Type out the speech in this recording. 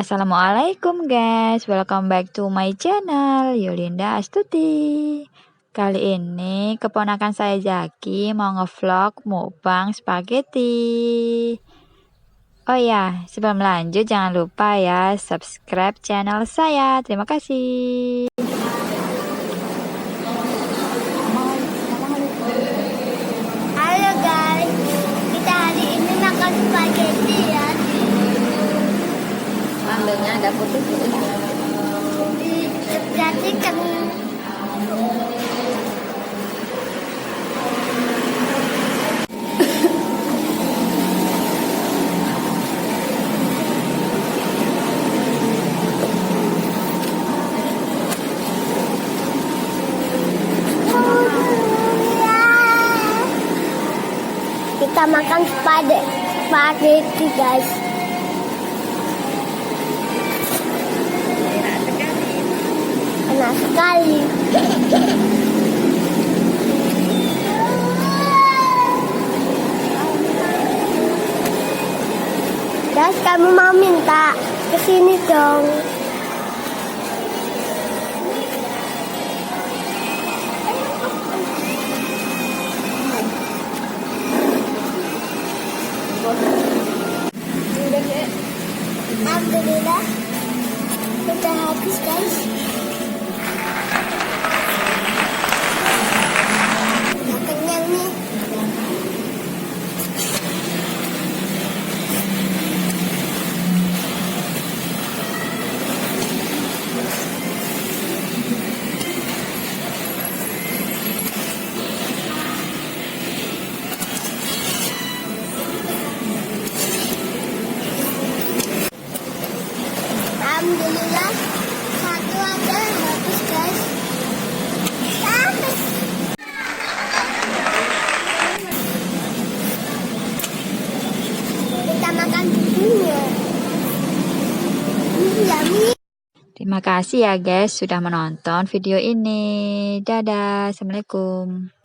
Assalamualaikum guys, welcome back to my channel Yulinda Astuti. Kali ini keponakan saya Zaki mau ngevlog mukbang spaghetti. Oh ya, sebelum lanjut jangan lupa ya subscribe channel saya. Terima kasih. Halo guys, kita hari ini makan spaghetti ya. Sambelnya ada putih-putih. Perhatikan. Kita makan spaghetti guys. Enak sekali. Guys, kamu mau minta kesini dong. Alhamdulillah udah habis guys. Udah kenyang nih. Alhamdulillah satu aja habis guys. Habis. Kita makan dulunya. Yummy. Terima kasih ya guys sudah menonton video ini. Dadah, assalamualaikum.